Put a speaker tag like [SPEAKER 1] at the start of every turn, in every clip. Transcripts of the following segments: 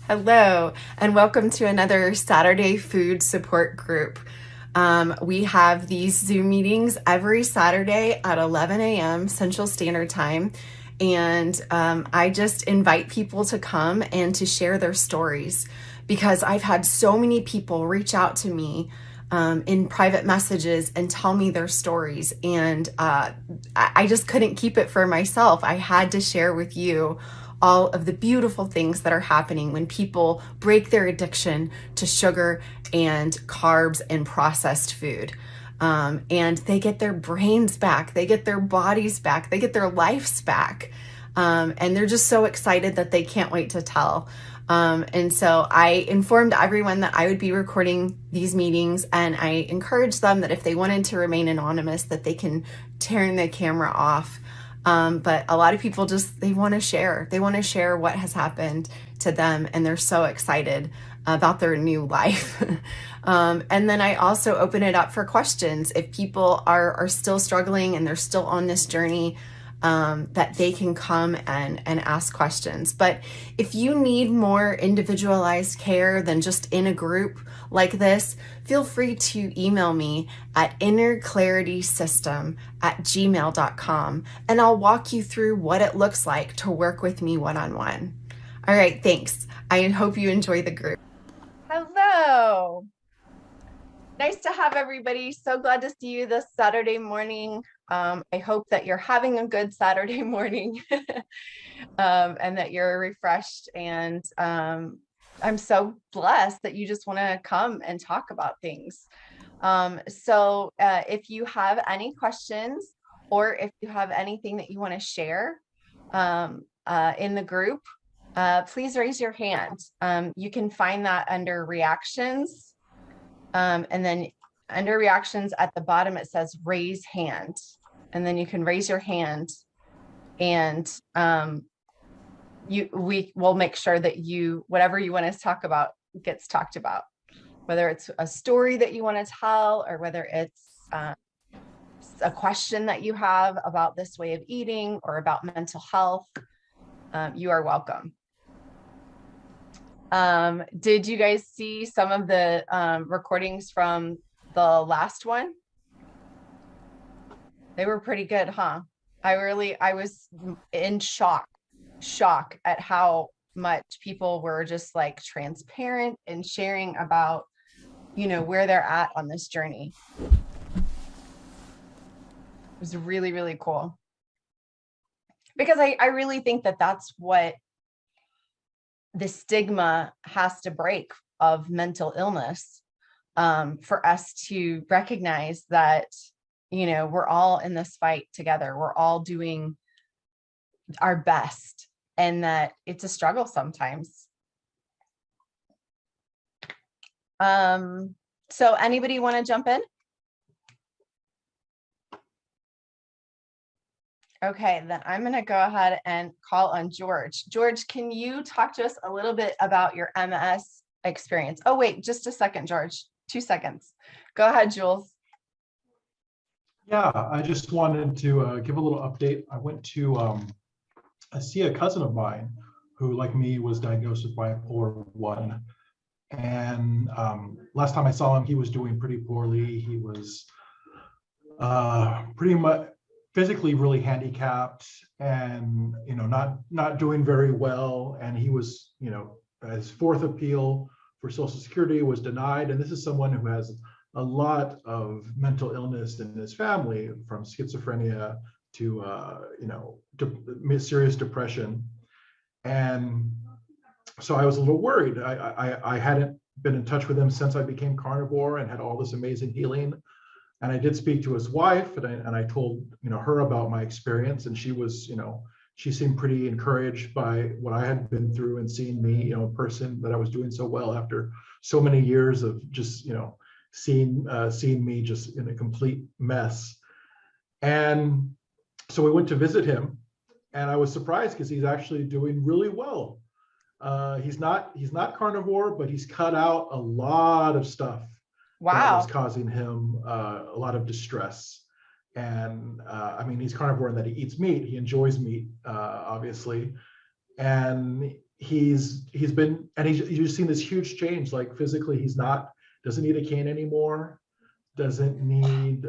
[SPEAKER 1] Hello, and welcome to another Saturday food support group. We have these Zoom meetings every Saturday at 11 a.m. Central Standard Time. And I just invite people to come and to share their stories because I've had so many people reach out to me in private messages and tell me their stories. And I just couldn't keep it for myself. I had to share with you all of the beautiful things that are happening when people break their addiction to sugar and carbs and processed food. And they get their brains back, they get their bodies back, they get their lives back. And they're just so excited that they can't wait to tell. And so I informed everyone that I would be recording these meetings, and I encouraged them that if they wanted to remain anonymous, that they can turn the camera off. But a lot of people they want to share. They want to share what has happened to them, and they're so excited about their new life. And then I also open it up for questions. If people are still struggling and they're still on this journey, that they can come and ask questions. But if you need more individualized care than just in a group like this, feel free to email me at innerclaritysystem@gmail.com, and I'll walk you through what it looks like to work with me one-on-one. All right, thanks. I hope you enjoy the group. Hello. Nice to have everybody. So glad to see you this Saturday morning. I hope that you're having a good Saturday morning and that you're refreshed. And I'm so blessed that you just want to come and talk about things. So if you have any questions or if you have anything that you want to share in the group, please raise your hand. You can find that under reactions. And then under reactions at the bottom, it says raise hand. And then you can raise your hand, and we will make sure that whatever you want to talk about gets talked about, whether it's a story that you want to tell or whether it's a question that you have about this way of eating or about mental health. You are welcome. Did you guys see some of the recordings from the last one? They were pretty good, huh? I was in shock at how much people were just like transparent and sharing about, where they're at on this journey. It was really, really cool. Because I really think that that's what the stigma has to break of mental illness, for us to recognize that, we're all in this fight together. We're all doing our best, and that it's a struggle sometimes. So anybody want to jump in? Okay, then I'm going to go ahead and call on George. George, can you talk to us a little bit about your MS experience? Oh, wait, just a second, George. 2 seconds. Go ahead, Jules.
[SPEAKER 2] Yeah, I just wanted to give a little update. I went to see a cousin of mine who, like me, was diagnosed with bipolar 1. And last time I saw him, he was doing pretty poorly. He was pretty much physically really handicapped and, not doing very well. And he was, his fourth appeal for Social Security was denied. And this is someone who has a lot of mental illness in his family, from schizophrenia to serious depression. And so I was a little worried. I hadn't been in touch with him since I became carnivore and had all this amazing healing. And I did speak to his wife, and I told her about my experience, and she was, she seemed pretty encouraged by what I had been through and seeing me, a person that I was doing so well after so many years of just seeing me just in a complete mess. And so we went to visit him, and I was surprised because he's actually doing really well. He's not carnivore, but he's cut out a lot of stuff. Wow. That was causing him a lot of distress. And he's carnivore in that he eats meat. He enjoys meat, obviously. And he's been, and you've seen this huge change. Like physically, he's not doesn't need a cane anymore. Doesn't need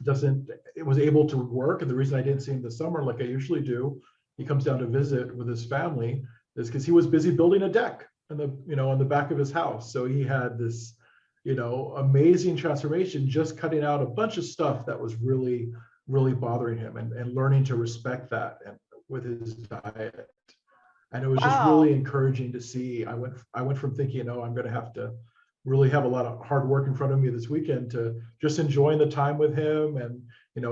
[SPEAKER 2] doesn't it was able to work. And the reason I didn't see him this summer like I usually do, he comes down to visit with his family, is because he was busy building a deck on the on the back of his house. So he had this amazing transformation, just cutting out a bunch of stuff that was really bothering him, and learning to respect that and with his diet. And it was just
[SPEAKER 1] Wow.
[SPEAKER 2] really encouraging to see. I went from thinking, oh, I'm going to have to really have a lot of hard work in front of me this weekend, to just enjoying the time with him, and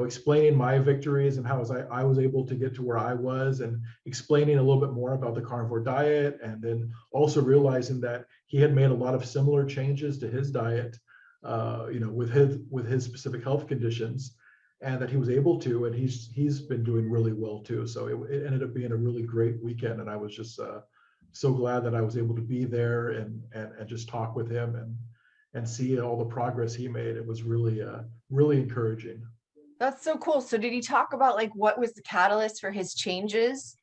[SPEAKER 2] explaining my victories and how I was able to get to where I was, and explaining a little bit more about the carnivore diet, and then also realizing that he had made a lot of similar changes to his diet, with his specific health conditions, and that he was able to, and he's been doing really well too. So it ended up being a really great weekend, and I was just so glad that I was able to be there, and just talk with him, and see all the progress he made. It was really encouraging.
[SPEAKER 1] That's so cool. So did he talk about like what was the catalyst for his changes?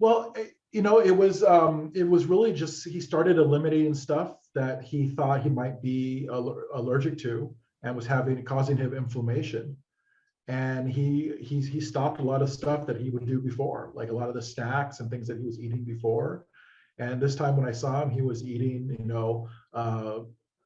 [SPEAKER 2] Well, it was really just he started eliminating stuff that he thought he might be allergic to, and was causing him inflammation. And he stopped a lot of stuff that he would do before, like a lot of the snacks and things that he was eating before. And this time when I saw him, he was eating,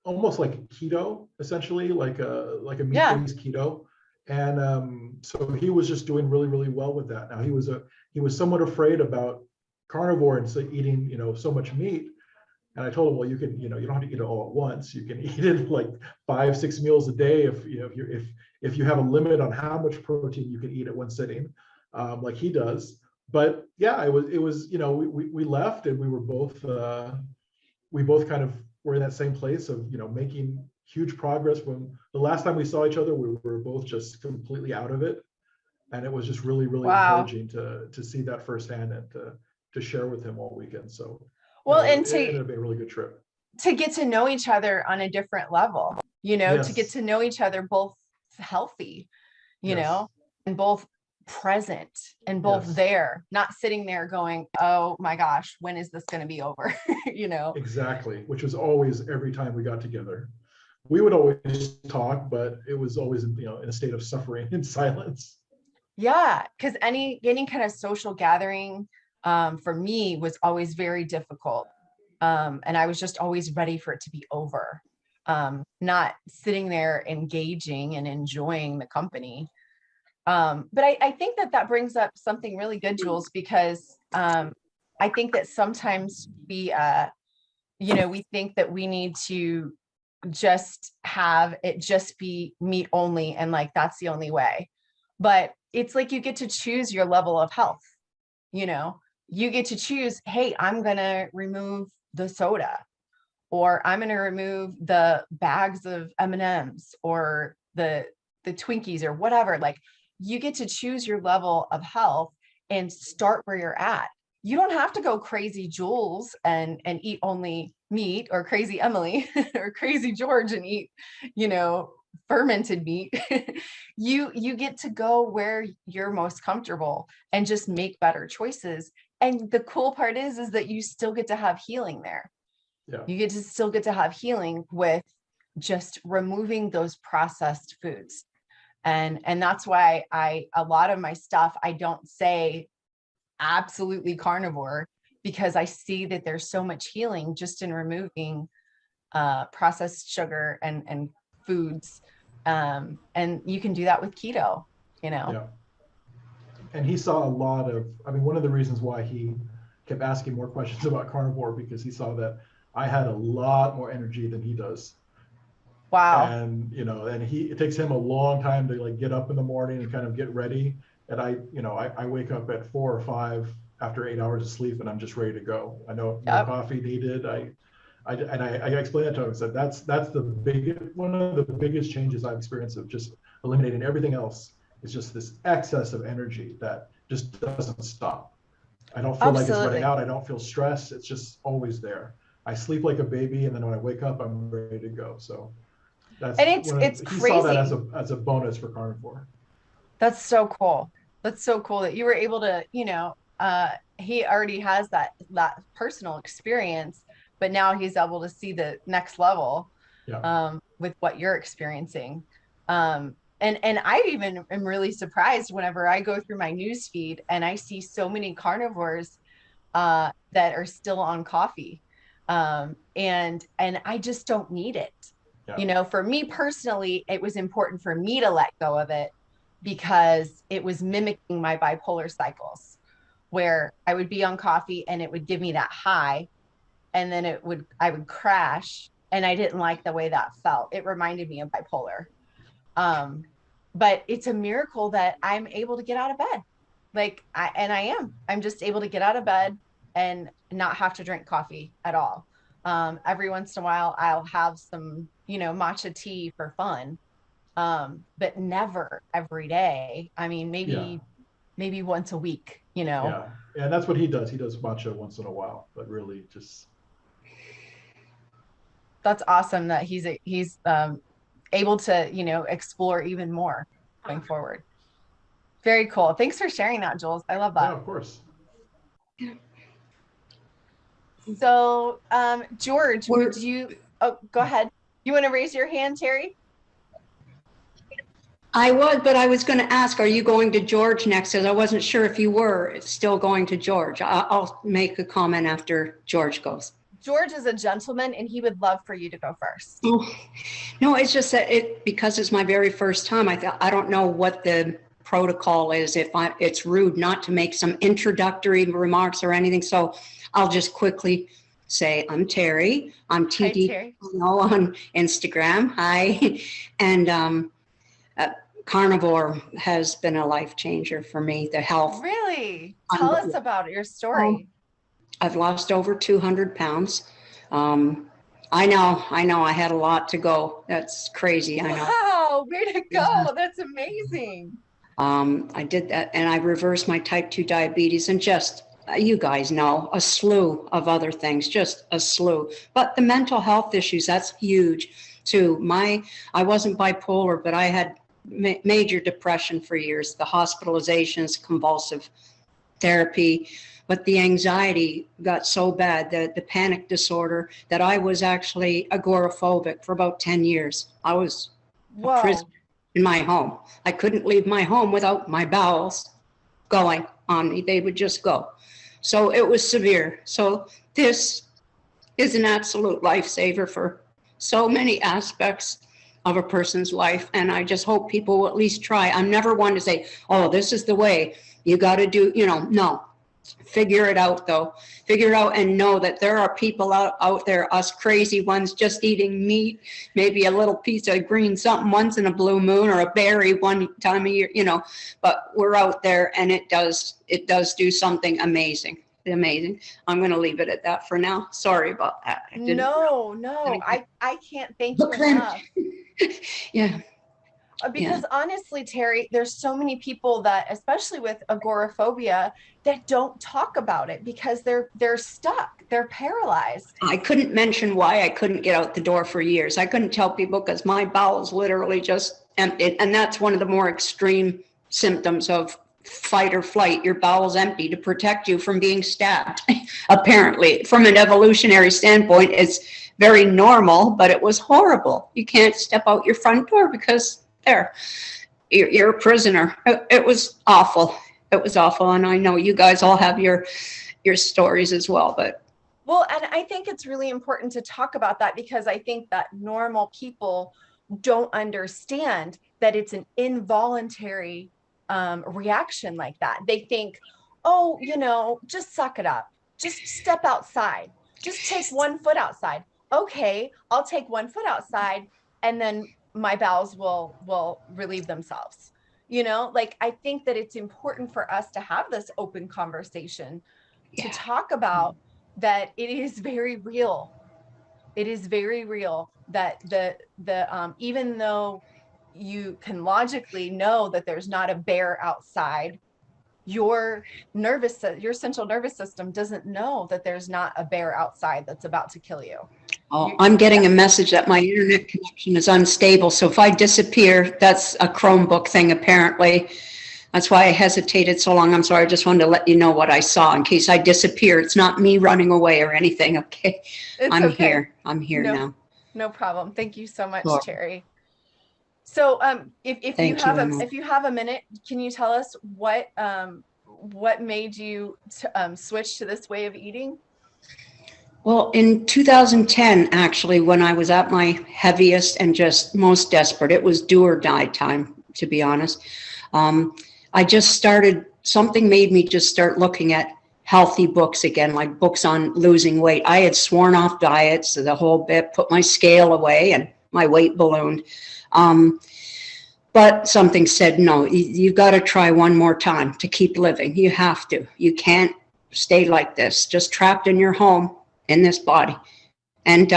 [SPEAKER 2] almost like keto, essentially, like a
[SPEAKER 1] Yeah.
[SPEAKER 2] meat-based keto. And so he was just doing really well with that. Now he was somewhat afraid about carnivore and so eating, so much meat. And I told him, well, you don't have to eat it all at once. You can eat it like 5, 6 meals a day if you have a limit on how much protein you can eat at one sitting, like he does. But yeah, it was we left, and we both kind of were in that same place of making huge progress. When the last time we saw each other, we were both just completely out of it, and it was just really
[SPEAKER 1] Wow.
[SPEAKER 2] encouraging to see that firsthand, and to share with him all weekend. So
[SPEAKER 1] Well,
[SPEAKER 2] it
[SPEAKER 1] and
[SPEAKER 2] ended up being a really good trip.
[SPEAKER 1] to get to know each other on a different level, to get
[SPEAKER 2] Yes,
[SPEAKER 1] to know each other both healthy,
[SPEAKER 2] yes,
[SPEAKER 1] and both present and both
[SPEAKER 2] yes,
[SPEAKER 1] there, not sitting there going, oh my gosh, when is this going to be over? you know?
[SPEAKER 2] exactly. Which was always every time we got together. We would always talk, but it was always in a state of suffering and silence.
[SPEAKER 1] Yeah. Cause any kind of social gathering, for me was always very difficult. And I was just always ready for it to be over. Not sitting there engaging and enjoying the company. But I think that that brings up something really good, Jules, because I think that sometimes we think that we need to just have it just be meat only, and like that's the only way. But it's like you get to choose your level of health. You know, you get to choose, hey, I'm gonna remove the soda, or I'm gonna remove the bags of M&Ms, or the Twinkies, or whatever. Like, you get to choose your level of health and start where you're at. You don't have to go crazy Jules and eat only meat, or crazy Emily or crazy George and eat, you know, fermented meat. You get to go where you're most comfortable and just make better choices. And the cool part is that you still get to have healing there.
[SPEAKER 2] Yeah.
[SPEAKER 1] You get to still get to have healing with just removing those processed foods. And that's why a lot of my stuff, I don't say absolutely carnivore, because I see that there's so much healing just in removing processed sugar and foods. And you can do that with keto.
[SPEAKER 2] Yeah. And he saw a lot of, I mean, one of the reasons why he kept asking more questions about carnivore, because he saw that I had a lot more energy than he does.
[SPEAKER 1] Wow.
[SPEAKER 2] And and it takes him a long time to like get up in the morning and kind of get ready. And I wake up at 4 or 5 after 8 hours of sleep, and I'm just ready to go. I know no
[SPEAKER 1] Yep.
[SPEAKER 2] coffee needed. I explained that to him. I said that's the biggest, one of the biggest changes I've experienced, of just eliminating everything else. It's just this excess of energy that just doesn't stop. I don't feel like it's running
[SPEAKER 1] Absolutely.
[SPEAKER 2] out. I don't feel stressed. It's just always there. I sleep like a baby, and then when I wake up, I'm ready to go. So that's
[SPEAKER 1] And it's
[SPEAKER 2] one
[SPEAKER 1] it's
[SPEAKER 2] of, he saw that
[SPEAKER 1] crazy.
[SPEAKER 2] as a bonus for carnivore.
[SPEAKER 1] That's so cool. That's so cool that you were able to, he already has that personal experience, but now he's able to see the next level
[SPEAKER 2] Yeah.
[SPEAKER 1] with what you're experiencing. And I even am really surprised whenever I go through my news feed and I see so many carnivores that are still on coffee. And I just don't need it.
[SPEAKER 2] Yeah.
[SPEAKER 1] You know, for me personally, it was important for me to let go of it because it was mimicking my bipolar cycles where I would be on coffee and it would give me that high, and then I would crash, and I didn't like the way that felt. It reminded me of bipolar. Um, but it's a miracle that I'm able to get out of bed. I'm just able to get out of bed and not have to drink coffee at all. Every once in a while, I'll have some, matcha tea for fun, but never every day. I mean,
[SPEAKER 2] Yeah.
[SPEAKER 1] maybe once a week,
[SPEAKER 2] Yeah. And that's what he does. He does matcha once in a while, but really just.
[SPEAKER 1] That's awesome that he's able to, explore even more going forward. Very cool. Thanks for sharing that, Jules. I love
[SPEAKER 2] Yeah,
[SPEAKER 1] that.
[SPEAKER 2] of course.
[SPEAKER 1] So, George,
[SPEAKER 3] We're,
[SPEAKER 1] oh, go ahead. You want to raise your hand, Terry?
[SPEAKER 3] but I was going to ask, are you going to George next? Because I wasn't sure if you were still going to George. I'll make a comment after George goes.
[SPEAKER 1] George is a gentleman and he would love for you to go first.
[SPEAKER 3] Oh, no, it's just that because it's my very first time, I don't know what the protocol is, it's rude not to make some introductory remarks or anything. So I'll just quickly say, I'm Terry. I'm TD
[SPEAKER 1] Terry.
[SPEAKER 3] On Instagram. Hi. And carnivore has been a life changer for me. The health.
[SPEAKER 1] Really? Tell us about your story.
[SPEAKER 3] I've lost over 200 pounds. I know I had a lot to go. That's crazy. I know.
[SPEAKER 1] Wow, way to go. That's amazing.
[SPEAKER 3] I did that, and I reversed my type 2 diabetes, and just, you guys know, a slew of other things, just a slew. But the mental health issues, that's huge too. I wasn't bipolar, but I had major depression for years, the hospitalizations, convulsive therapy, but the anxiety got so bad, that the panic disorder, that I was actually agoraphobic for about 10 years. I was a prisoner in my home. I couldn't leave my home without my bowels going on me. They would just go. So it was severe. So this is an absolute lifesaver for so many aspects of a person's life. And I just hope people will at least try. I'm never one to say, oh, this is the way you got to do, no. Figure it out, though. Figure it out and know that there are people out there, us crazy ones, just eating meat, maybe a little piece of green something once in a blue moon, or a berry one time a year, but we're out there, and it does do something amazing. I'm going to leave it at that for now. Sorry about that.
[SPEAKER 1] No, I can't thank you enough.
[SPEAKER 3] Yeah.
[SPEAKER 1] Because honestly, Terry, there's so many people that, especially with agoraphobia, that don't talk about it because they're stuck, they're paralyzed.
[SPEAKER 3] I couldn't mention why I couldn't get out the door for years. I couldn't tell people because my bowels literally just emptied. And that's one of the more extreme symptoms of fight or flight. Your bowels empty to protect you from being stabbed. Apparently, from an evolutionary standpoint, it's very normal, but it was horrible. You can't step out your front door because you're a prisoner. It was awful. It was awful. And I know you guys all have your stories as well,
[SPEAKER 1] well, and I think it's really important to talk about that because I think that normal people don't understand that it's an involuntary reaction like that. They think, oh, just suck it up. Just step outside. Just take 1 foot outside. Okay, I'll take 1 foot outside, and then my bowels will relieve themselves. I think that it's important for us to have this open conversation to talk about that. It is very real. It is very real that the even though you can logically know that there's not a bear outside, your central nervous system doesn't know that there's not a bear outside that's about to kill you.
[SPEAKER 3] Oh, I'm getting a message that my internet connection is unstable. So if I disappear, that's a Chromebook thing, apparently. That's why I hesitated so long. I'm sorry. I just wanted to let you know what I saw in case I disappear. It's not me running away or anything. Okay.
[SPEAKER 1] It's
[SPEAKER 3] I'm
[SPEAKER 1] okay.
[SPEAKER 3] here. I'm here
[SPEAKER 1] No,
[SPEAKER 3] now.
[SPEAKER 1] no problem. Thank you so much,
[SPEAKER 3] Sure.
[SPEAKER 1] Terry. So, if you
[SPEAKER 3] Thank you,
[SPEAKER 1] have
[SPEAKER 3] Emily.
[SPEAKER 1] if you have a minute, can you tell us what made you switch to this way of eating?
[SPEAKER 3] Well, in 2010, actually, when I was at my heaviest and just most desperate, it was do or die time, to be honest. I just started, something made me just start looking at healthy books again, like books on losing weight. I had sworn off diets, the whole bit, put my scale away, and my weight ballooned. But something said, no, you've got to try one more time to keep living. You have to. You can't stay like this, just trapped in your home in this body. And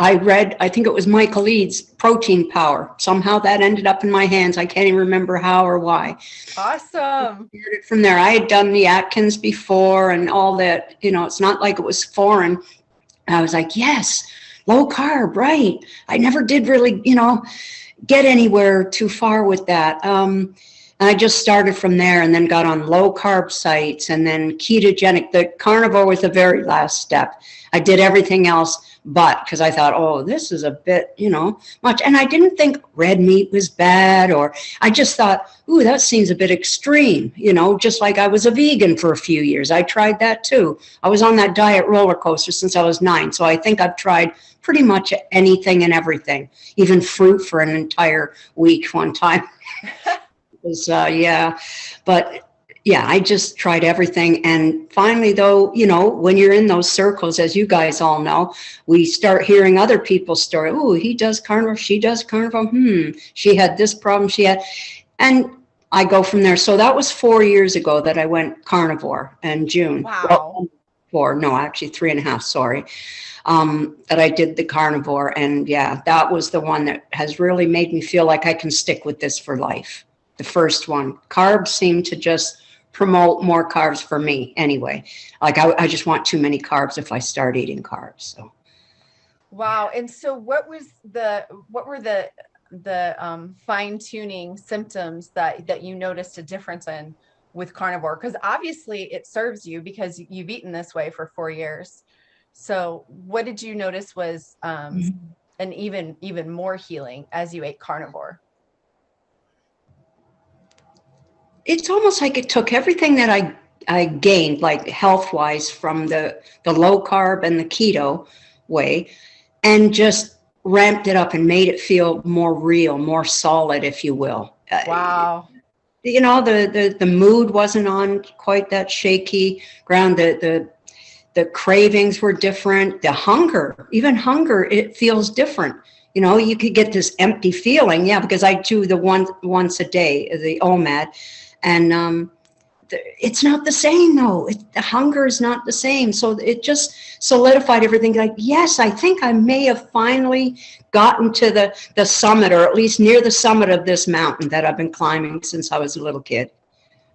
[SPEAKER 3] I read, I think it was Michael Eads' Protein Power. Somehow that ended up in my hands. I can't even remember how or why.
[SPEAKER 1] Awesome.
[SPEAKER 3] From there, I had done the Atkins before and all that. You know, it's not like it was foreign. I was like, yes, low carb, right. I never did really, get anywhere too far with that. And I just started from there and then got on low carb sites and then ketogenic. The carnivore was the very last step. I did everything else but because I thought, oh, this is a bit, much. And I didn't think red meat was bad, or I just thought, ooh, that seems a bit extreme, just like I was a vegan for a few years. I tried that too. I was on that diet roller coaster since I was 9. So I think I've tried pretty much anything and everything, even fruit for an entire week one time. I just tried everything. And finally, though, when you're in those circles, as you guys all know, we start hearing other people's story. Oh, he does carnivore, she does carnivore. She had this problem, and I go from there. So that was 4 years ago that I went carnivore in June.
[SPEAKER 1] Wow.
[SPEAKER 3] Well, actually 3.5, sorry. That I did the carnivore. And yeah, that was the one that has really made me feel like I can stick with this for life. The first one. Carbs seem to just promote more carbs for me anyway. Like I just want too many carbs if I start eating carbs. So.
[SPEAKER 1] Wow. And so what were the fine tuning symptoms that you noticed a difference in with carnivore? Because obviously it serves you because you've eaten this way for 4 years. So what did you notice was an even more healing as you ate carnivore?
[SPEAKER 3] It's almost like it took everything that I gained, like health-wise, from the low carb and the keto way, and just ramped it up and made it feel more real, more solid, if you will.
[SPEAKER 1] Wow.
[SPEAKER 3] The mood wasn't on quite that shaky ground. The cravings were different. The hunger, even hunger, it feels different. You could get this empty feeling. Yeah, because I do the once a day, the OMAD. And it's not the same, though. The hunger is not the same. So it just solidified everything. Like, yes, I think I may have finally gotten to the summit, or at least near the summit of this mountain that I've been climbing since I was a little kid.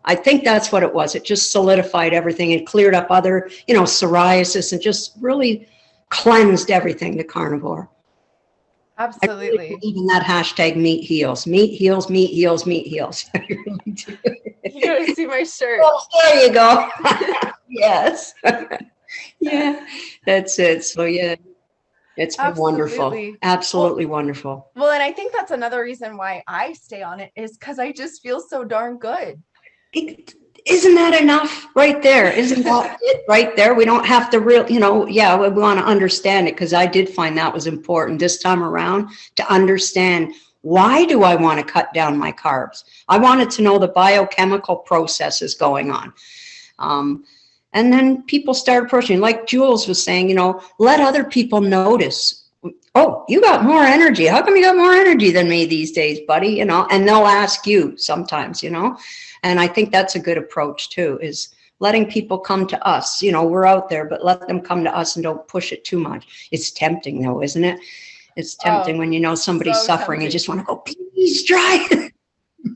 [SPEAKER 3] I think that's what it was. It just solidified everything and cleared up other, psoriasis, and just really cleansed everything, the carnivore.
[SPEAKER 1] Absolutely.
[SPEAKER 3] I really believe in that hashtag meat heals. Meat heals, meat heals, meat heals. I really do.
[SPEAKER 1] You gotta see my shirt.
[SPEAKER 3] Well, there you go. Yes. Yeah, that's it. So yeah, it's been wonderful. Absolutely wonderful.
[SPEAKER 1] Well, and I think that's another reason why I stay on it, is because I just feel so darn good.
[SPEAKER 3] Isn't that enough right there? Isn't that it right there? We don't have to we want to understand it, because I did find that was important this time around, to understand, why do I want to cut down my carbs? I wanted to know the biochemical processes going on. And then people started approaching, like Jules was saying, let other people notice. Oh, you got more energy. How come you got more energy than me these days, buddy? And they'll ask you sometimes, And I think that's a good approach too, is letting people come to us. We're out there, but let them come to us and don't push it too much. It's tempting though, isn't it? It's tempting when somebody's so suffering. Tempting. You just want to go, please try it.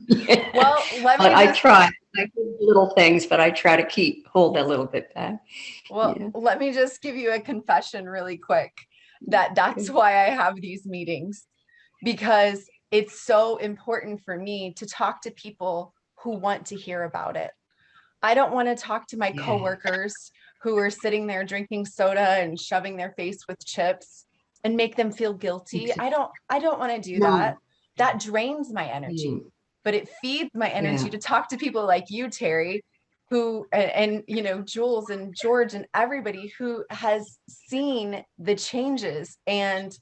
[SPEAKER 3] Yeah. Well, I try. I do little things, but I try to hold a little bit back.
[SPEAKER 1] Well, Let me just give you a confession really quick. That's why I have these meetings, because it's so important for me to talk to people who want to hear about it. I don't want to talk to my coworkers who are sitting there drinking soda and shoving their face with chips and make them feel guilty. I don't want to do that. That drains my energy, but it feeds my energy to talk to people like you, Terry, who, and you know, Jules and George and everybody who has seen the changes and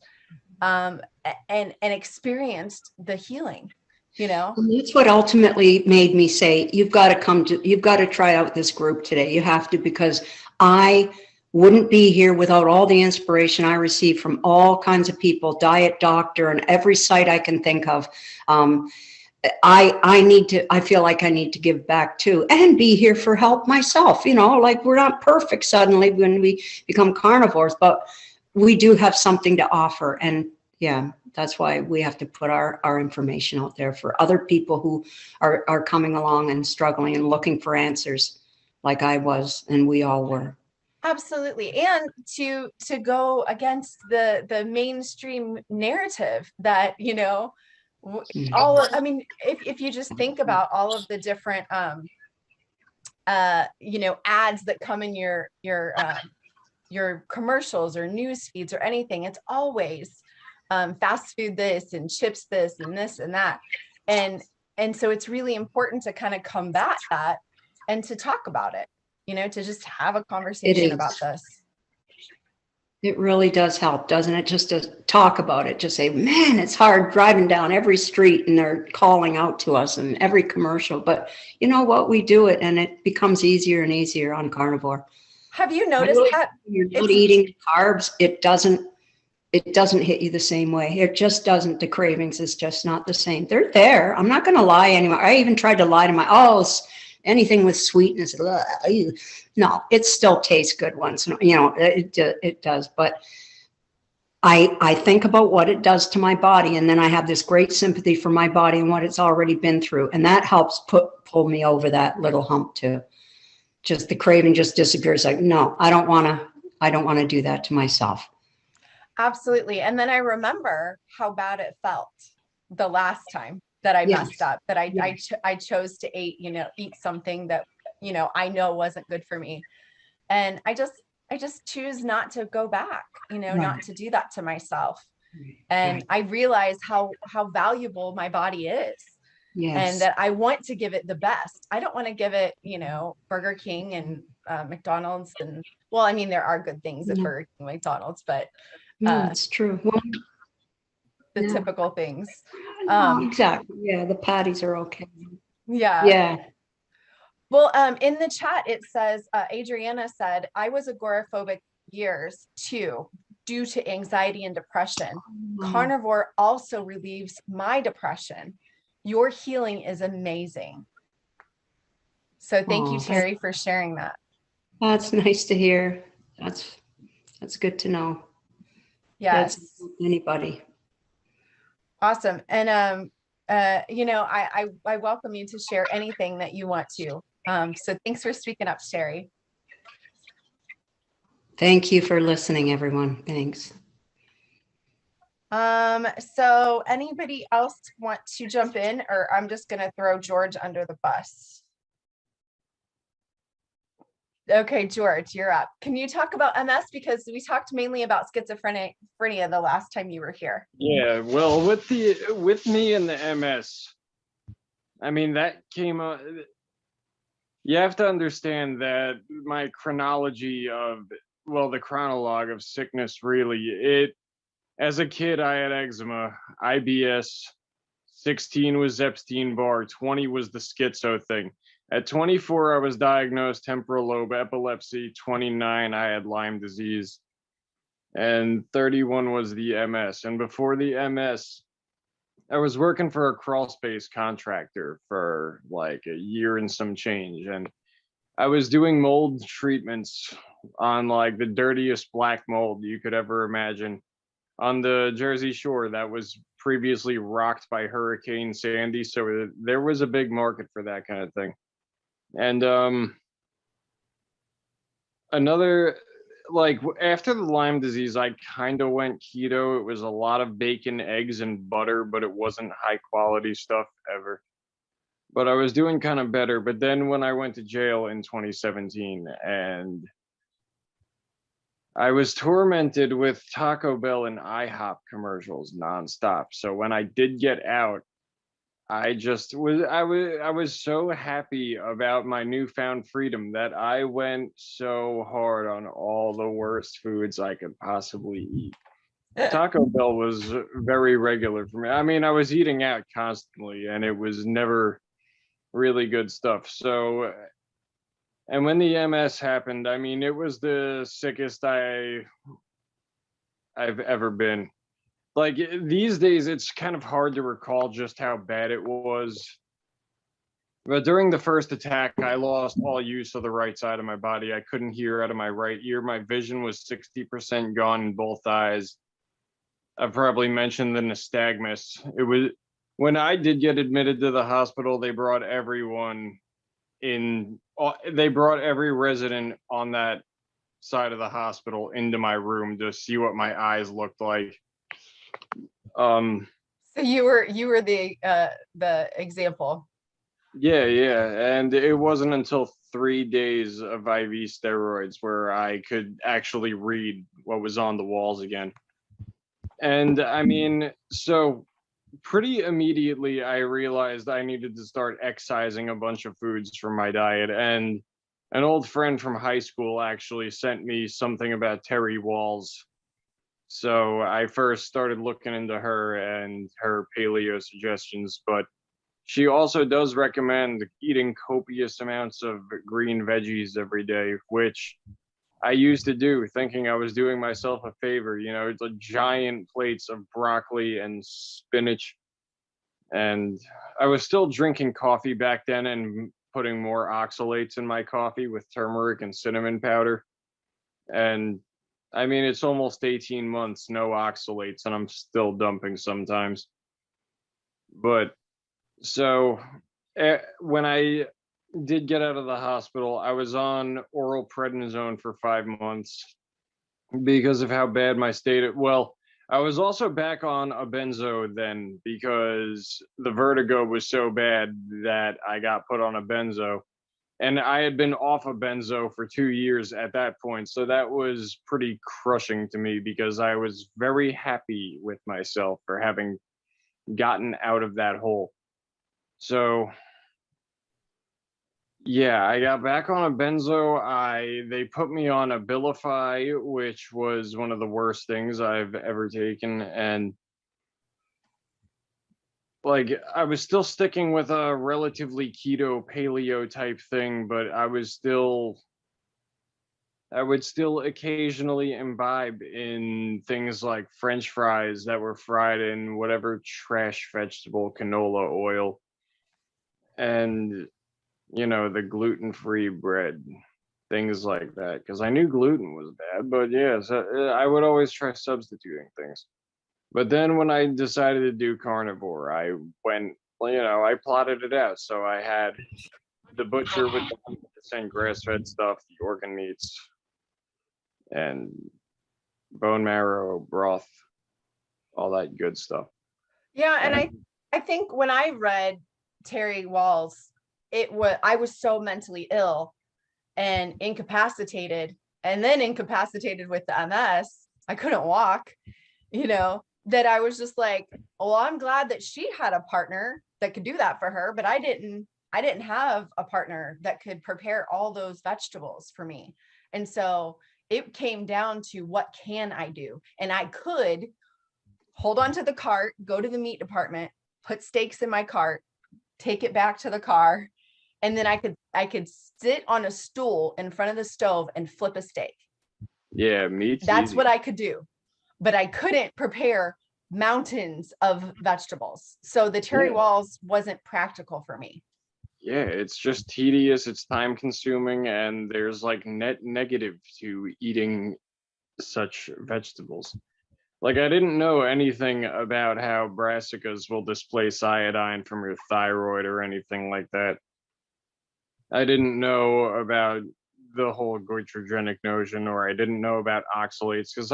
[SPEAKER 1] experienced the healing, you know.
[SPEAKER 3] And that's what ultimately made me say, you've got to try out this group today. You have to, because I wouldn't be here without all the inspiration I received from all kinds of people, Diet Doctor and every site I can think of. I feel like I need to give back too, and be here for help myself. You know, like, we're not perfect suddenly when we become carnivores, but we do have something to offer. And yeah, that's why we have to put our information out there for other people who are coming along and struggling and looking for answers, like I was and we all were.
[SPEAKER 1] Absolutely. And to go against the mainstream narrative that, you know, I mean, if you just think about all of the different you know, ads that come in your commercials or news feeds or anything, it's always fast food this and chips this and this and that. And so it's really important to kind of combat that and to talk about it, you know, to just have a conversation about this.
[SPEAKER 3] It really does help, doesn't it? Just to talk about it, just say, man, it's hard driving down every street and they're calling out to us in every commercial. But you know what? We do it and it becomes easier and easier on carnivore.
[SPEAKER 1] Have you noticed that
[SPEAKER 3] you're not eating carbs? It doesn't hit you the same way. It just doesn't. The cravings is just not the same. They're there. I'm not going to lie anymore. I even tried to lie to anything with sweetness. No, it still tastes good once. You know, it does. But I think about what it does to my body, and then I have this great sympathy for my body and what it's already been through, and that helps pull me over that little hump too. Just the craving just disappears. Like, no, I don't want to do that to myself.
[SPEAKER 1] Absolutely. And then I remember how bad it felt the last time that I messed up, that I chose to eat something that, you know, I know wasn't good for me. And I just choose not to go back, you know, not to do that to myself. And I realize how valuable my body is. And that I want to give it the best. I don't want to give it, you know, Burger King and McDonald's. And well, I mean, there are good things at Burger King, McDonald's, but
[SPEAKER 3] it's true. Well,
[SPEAKER 1] the typical things.
[SPEAKER 3] Exactly. Yeah, the patties are okay.
[SPEAKER 1] Yeah. Well, in the chat, it says, Adriana said, I was agoraphobic years too, due to anxiety and depression. Carnivore also relieves my depression. Your healing is amazing. So thank you, Terry, for sharing that.
[SPEAKER 3] That's nice to hear. That's good to know.
[SPEAKER 1] Yes.
[SPEAKER 3] Anybody.
[SPEAKER 1] Awesome. And you know, I welcome you to share anything that you want to. So thanks for speaking up, Terry.
[SPEAKER 3] Thank you for listening, everyone. Thanks.
[SPEAKER 1] So anybody else want to jump in, or I'm just going to throw George under the bus? Okay, George, you're up. Can you talk about MS? Because we talked mainly about schizophrenia the last time you were here.
[SPEAKER 4] Yeah, well, with me and the MS, I mean, that came up. You have to understand that my chronology of, well, the chronologue of sickness, really, as a kid, I had eczema, IBS, 16 was Epstein-Barr, 20 was the schizo thing. At 24, I was diagnosed temporal lobe epilepsy. 29, I had Lyme disease. And 31 was the MS. And before the MS, I was working for a crawl space contractor for like a year and some change. And I was doing mold treatments on like the dirtiest black mold you could ever imagine on the Jersey Shore that was previously rocked by Hurricane Sandy. So there was a big market for that kind of thing. And another, like after the Lyme disease, I kind of went keto. It was a lot of bacon, eggs, and butter, but it wasn't high quality stuff ever. but I was doing kind of better. But then when I went to jail in 2017, and I was tormented with Taco Bell and IHOP commercials nonstop. So when I did get out, I was so happy about my newfound freedom that I went so hard on all the worst foods I could possibly eat. Taco Bell was very regular for me. I mean, I was eating out constantly and it was never really good stuff. So, and when the MS happened, I mean, it was the sickest I've ever been. Like these days, it's kind of hard to recall just how bad it was. But during the first attack, I lost all use of the right side of my body. I couldn't hear out of my right ear. My vision was 60% gone in both eyes. I've probably mentioned the nystagmus. It was when I did get admitted to the hospital, they brought everyone in, they brought every resident on that side of the hospital into my room to see what my eyes looked like.
[SPEAKER 1] So you were the example.
[SPEAKER 4] Yeah, and it wasn't until 3 days of IV steroids where I could actually read what was on the walls again. And I mean, so pretty immediately I realized I needed to start excising a bunch of foods from my diet. And an old friend from high school actually sent me something about Terry Walls. So I first started looking into her and her paleo suggestions, but she also does recommend eating copious amounts of green veggies every day, which I used to do, thinking I was doing myself a favor. You know, it's a giant plates of broccoli and spinach. And I was still drinking coffee back then and putting more oxalates in my coffee with turmeric and cinnamon powder. And I mean, it's almost 18 months, no oxalates, and I'm still dumping sometimes. But so when I did get out of the hospital, I was on oral prednisone for 5 months because of how bad my state. Well, I was also back on a benzo then because the vertigo was so bad that I got put on a benzo. And I had been off a benzo for 2 years at that point. So that was pretty crushing to me because I was very happy with myself for having gotten out of that hole. So yeah, I got back on a benzo. They put me on Abilify, which was one of the worst things I've ever taken, and like I was still sticking with a relatively keto paleo type thing, but I would still occasionally imbibe in things like French fries that were fried in whatever trash vegetable canola oil. And the gluten-free bread, things like that. Because I knew gluten was bad, but yeah, so I would always try substituting things. But then when I decided to do carnivore, I went, I plotted it out. So I had the butcher with the 100% grass-fed stuff, the organ meats, and bone marrow, broth, all that good stuff.
[SPEAKER 1] Yeah, and
[SPEAKER 4] And
[SPEAKER 1] I think when I read Terry Walls, I was so mentally ill and incapacitated, and then incapacitated with the MS. I couldn't walk, that I was just like, well, I'm glad that she had a partner that could do that for her, but I didn't have a partner that could prepare all those vegetables for me. And so it came down to what can I do? And I could hold on to the cart, go to the meat department, put steaks in my cart, take it back to the car, and then I could sit on a stool in front of the stove and flip a steak.
[SPEAKER 4] yeah, meat's
[SPEAKER 1] That's
[SPEAKER 4] easy.
[SPEAKER 1] what I could do. But I couldn't prepare mountains of vegetables. So the Terry
[SPEAKER 4] Yeah.
[SPEAKER 1] Walls wasn't practical for me.
[SPEAKER 4] Yeah, it's just tedious, it's time consuming, and there's like net negative to eating such vegetables. Like I didn't know anything about how brassicas will displace iodine from your thyroid or anything like that. I didn't know about the whole goitrogenic notion, or I didn't know about oxalates because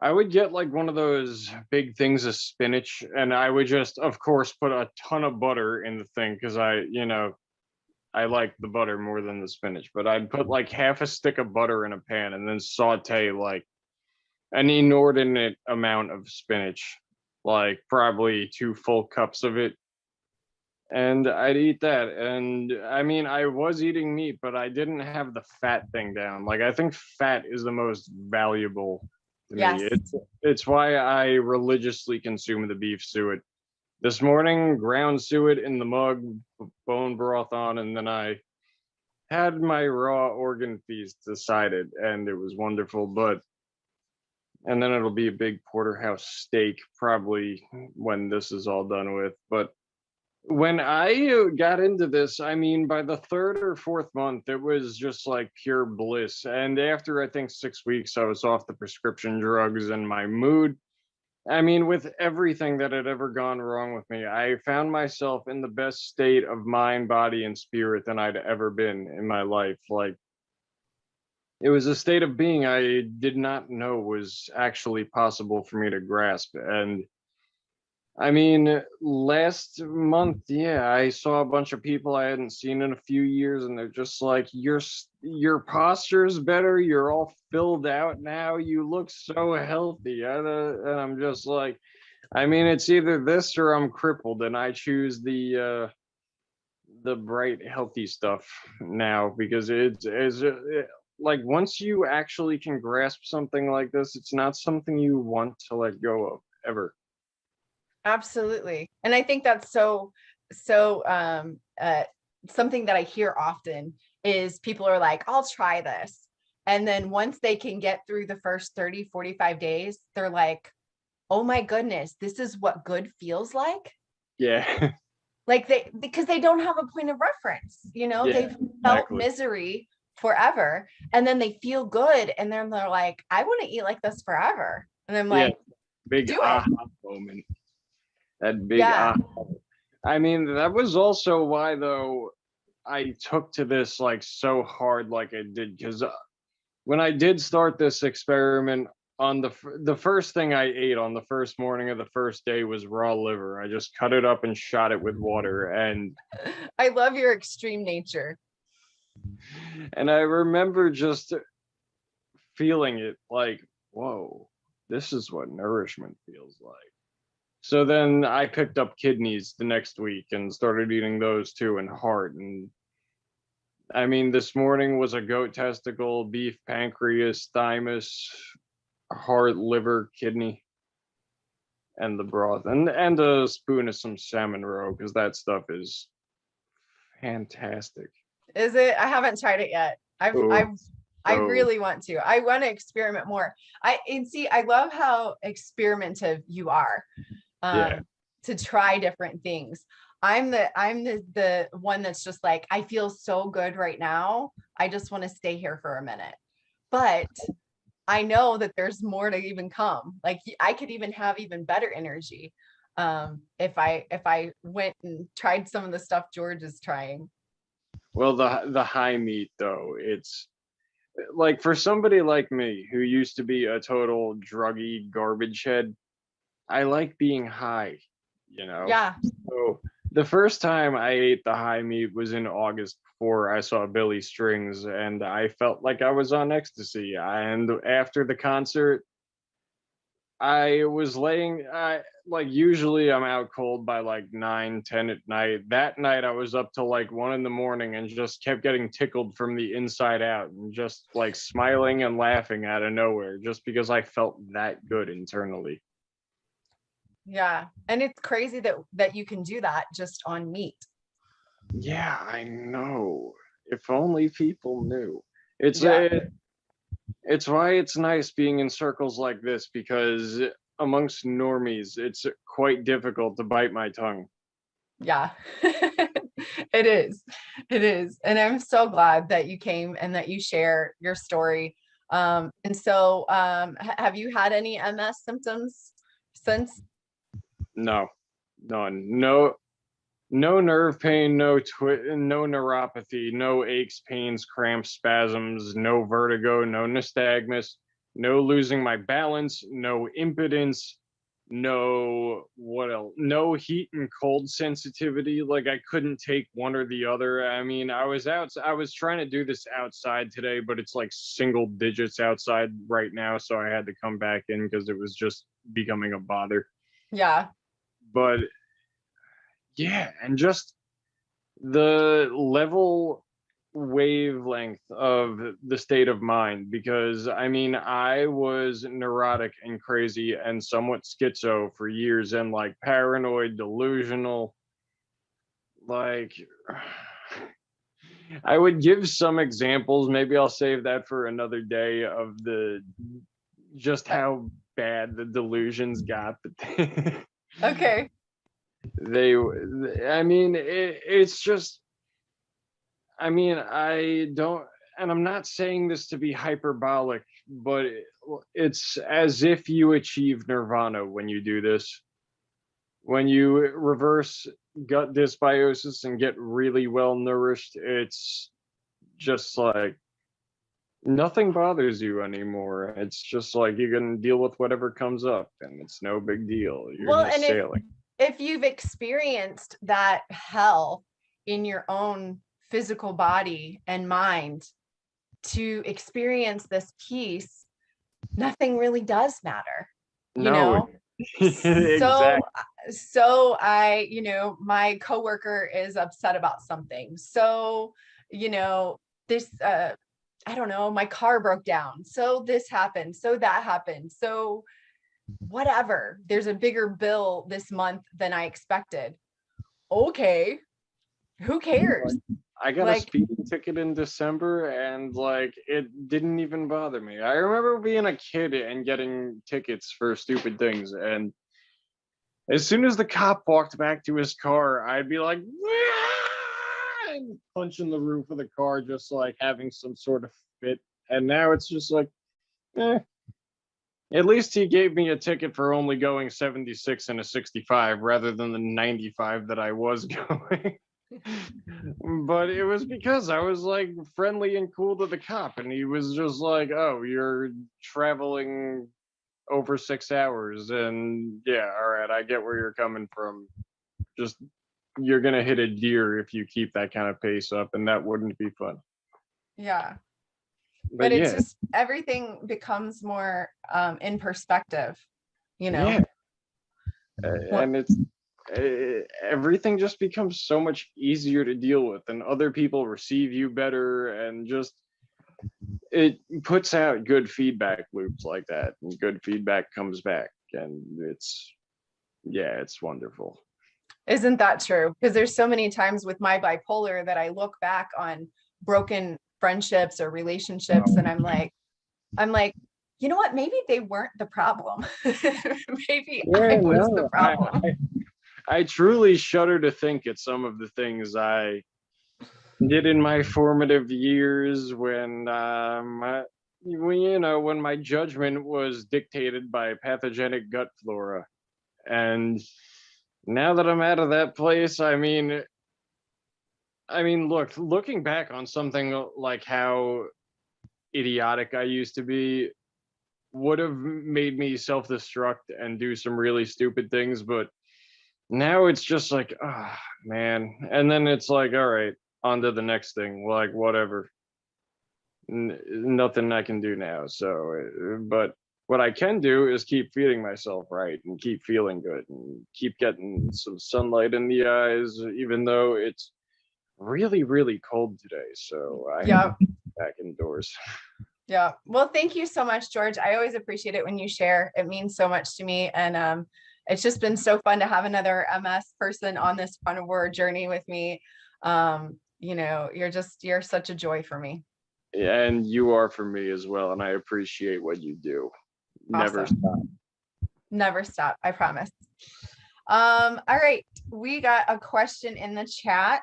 [SPEAKER 4] I would get like one of those big things of spinach, and I would just, of course, put a ton of butter in the thing because I like the butter more than the spinach. But I'd put like half a stick of butter in a pan and then saute like an inordinate amount of spinach, like probably 2 full cups of it. And I'd eat that. And I mean, I was eating meat, but I didn't have the fat thing down. Like, I think fat is the most valuable to me.
[SPEAKER 1] Yes.
[SPEAKER 4] It's why I religiously consume the beef suet. This morning, ground suet in the mug, bone broth on, and then I had my raw organ feast decided, and it was wonderful. And then it'll be a big porterhouse steak probably when this is all done with. But when I got into this, I mean, by the third or fourth month, it was just like pure bliss. And after I think 6 weeks, I was off the prescription drugs, and my mood, I mean, with everything that had ever gone wrong with me, I found myself in the best state of mind, body, and spirit than I'd ever been in my life. Like, it was a state of being I did not know was actually possible for me to grasp. And I mean, last month, yeah, I saw a bunch of people I hadn't seen in a few years, and they're just like, your posture's better. You're all filled out now. You look so healthy." And I'm just like, I mean, it's either this or I'm crippled, and I choose the bright, healthy stuff now because like once you actually can grasp something like this, it's not something you want to let go of ever.
[SPEAKER 1] Absolutely. And I think that's something that I hear often is people are like, I'll try this. And then once they can get through the first 30, 45 days, they're like, oh my goodness, this is what good feels like.
[SPEAKER 4] Yeah.
[SPEAKER 1] Like because they don't have a point of reference,
[SPEAKER 4] Yeah,
[SPEAKER 1] they've felt
[SPEAKER 4] exactly.
[SPEAKER 1] misery forever. And then they feel good. And then they're like, I want to eat like this forever. And I'm
[SPEAKER 4] Yeah.
[SPEAKER 1] like,
[SPEAKER 4] Big
[SPEAKER 1] do it.
[SPEAKER 4] aha moment. That big
[SPEAKER 1] Yeah.
[SPEAKER 4] aha. I mean, that was also why, though, I took to this like so hard, like I did, because when I did start this experiment, on the first thing I ate on the first morning of the first day was raw liver. I just cut it up and shot it with water,
[SPEAKER 1] I love your extreme nature.
[SPEAKER 4] and I remember just feeling it like, whoa, this is what nourishment feels like. So then I picked up kidneys the next week and started eating those too, and heart. And I mean, this morning was a goat testicle, beef, pancreas, thymus, heart, liver, kidney, and the broth, and a spoon of some salmon roe because that stuff is fantastic.
[SPEAKER 1] Is it? I haven't tried it yet.
[SPEAKER 4] Oh,
[SPEAKER 1] I
[SPEAKER 4] so
[SPEAKER 1] really want to. I want to experiment more. And see, I love how experimentative you are.
[SPEAKER 4] yeah,
[SPEAKER 1] To try different things. I'm the one that's just like, I feel so good right now. I just want to stay here for a minute. But I know that there's more to even come. Like I could even have even better energy if I went and tried some of the stuff George is trying.
[SPEAKER 4] well, the high meat though, it's like for somebody like me who used to be a total druggy garbage head, I like being high, you know.
[SPEAKER 1] Yeah.
[SPEAKER 4] So the first time I ate the high meat was in August before I saw Billy Strings, and I felt like I was on ecstasy. And after the concert, I was laying, like usually I'm out cold by like 9, 10 at night. That night I was up till like 1 in the morning and just kept getting tickled from the inside out and just like smiling and laughing out of nowhere just because I felt that good internally.
[SPEAKER 1] Yeah. And it's crazy that you can do that just on meat.
[SPEAKER 4] Yeah, I know. If only people knew.
[SPEAKER 1] Yeah.
[SPEAKER 4] It's why it's nice being in circles like this because amongst normies, it's quite difficult to bite my tongue.
[SPEAKER 1] Yeah. It is. It is. And I'm so glad that you came and that you share your story. And so have you had any MS symptoms since?
[SPEAKER 4] No, none. No nerve pain, no neuropathy, no aches, pains, cramps, spasms, no vertigo, no nystagmus, no losing my balance, no impotence, no what else, no heat and cold sensitivity. Like I couldn't take one or the other. I mean, I was trying to do this outside today, but it's like single digits outside right now, so I had to come back in because it was just becoming a bother.
[SPEAKER 1] Yeah.
[SPEAKER 4] But yeah, and just the level wavelength of the state of mind, because I mean I was neurotic and crazy and somewhat schizo for years, and like paranoid, delusional, like I would give some examples, maybe I'll save that for another day, of the just how bad the delusions got. But
[SPEAKER 1] Okay.
[SPEAKER 4] they I mean it's just, I mean, I don't, and I'm not saying this to be hyperbolic, but it's as if you achieve nirvana when you do this. When you reverse gut dysbiosis and get really well nourished, it's just like nothing bothers you anymore. It's just like you can deal with whatever comes up and it's no big deal. You're
[SPEAKER 1] Well,
[SPEAKER 4] just
[SPEAKER 1] and
[SPEAKER 4] sailing.
[SPEAKER 1] if you've experienced that hell in your own physical body and mind, to experience this peace, nothing really does matter, you
[SPEAKER 4] No,
[SPEAKER 1] know? So,
[SPEAKER 4] exactly.
[SPEAKER 1] so I, my coworker is upset about something. So, this, I don't know, my car broke down. So this happened. So that happened. So whatever, there's a bigger bill this month than I expected. Okay, who cares?
[SPEAKER 4] I got a
[SPEAKER 1] Like,
[SPEAKER 4] speeding ticket in December and like it didn't even bother me. I remember being a kid and getting tickets for stupid things, and as soon as the cop walked back to his car, I'd be like, "Wah!" and punching the roof of the car, just like having some sort of fit. And now it's just like, eh. At least he gave me a ticket for only going 76 and a 65 rather than the 95 that I was going. But it was because I was like friendly and cool to the cop, and he was just like, "Oh, you're traveling over 6 hours, and yeah, all right, I get where you're coming from. Just you're gonna hit a deer if you keep that kind of pace up, and that wouldn't be fun."
[SPEAKER 1] yeah, but
[SPEAKER 4] But
[SPEAKER 1] it's
[SPEAKER 4] yeah,
[SPEAKER 1] just everything becomes more in perspective, you know.
[SPEAKER 4] yeah,
[SPEAKER 1] What
[SPEAKER 4] and it's everything just becomes so much easier to deal with, and other people receive you better, and just it puts out good feedback loops like that, and good feedback comes back, and it's, yeah, it's wonderful.
[SPEAKER 1] isn't that true? Because there's so many times with my bipolar that I look back on broken friendships or relationships and I'm like, you know what? Maybe they weren't the problem. Maybe
[SPEAKER 4] Yeah,
[SPEAKER 1] I was the
[SPEAKER 4] no,
[SPEAKER 1] problem.
[SPEAKER 4] I truly shudder to think at some of the things I did in my formative years when when my judgment was dictated by pathogenic gut flora. And now that I'm out of that place, I mean, looking back on something like how idiotic I used to be would have made me self-destruct and do some really stupid things, but now it's just like, ah, man. And then it's like, all right, on to the next thing. Like, whatever. Nothing I can do now. So, but what I can do is keep feeding myself right and keep feeling good and keep getting some sunlight in the eyes, even though it's really, really cold today. So I have to
[SPEAKER 1] Yeah.
[SPEAKER 4] be back indoors.
[SPEAKER 1] Yeah. Well, thank you so much, George. I always appreciate it when you share. It means so much to me. And it's just been so fun to have another MS person on this carnivore journey with me. You're such a joy for me.
[SPEAKER 4] And you are for me as well. And I appreciate what you do. Never
[SPEAKER 1] Awesome.
[SPEAKER 4] stop.
[SPEAKER 1] Never stop. I promise. All right. We got a question in the chat.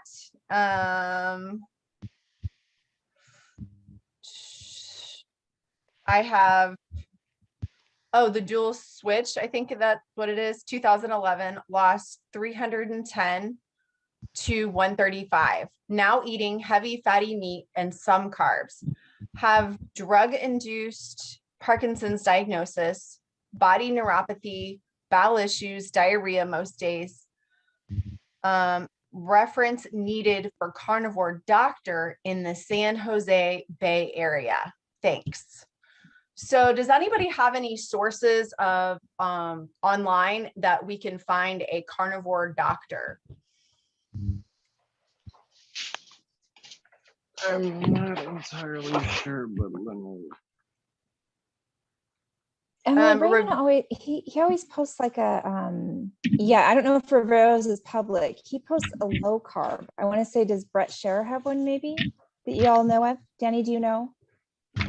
[SPEAKER 1] I have, the dual switch. I think that's what it is. 2011, lost 310 to 135. Now eating heavy fatty meat and some carbs. Have drug induced Parkinson's diagnosis, body neuropathy, bowel issues, diarrhea most days. Reference needed for carnivore doctor in the San Jose Bay Area. Thanks. So does anybody have any sources of online that we can find a carnivore doctor?
[SPEAKER 4] I'm not entirely sure, but let me.
[SPEAKER 5] I mean,
[SPEAKER 1] Re-
[SPEAKER 5] Raymond always he always posts like a yeah, I don't know if Riveros is public. He posts a low carb. I want to say, does Brett Scherer have one maybe that you all know of? Danny, do you know?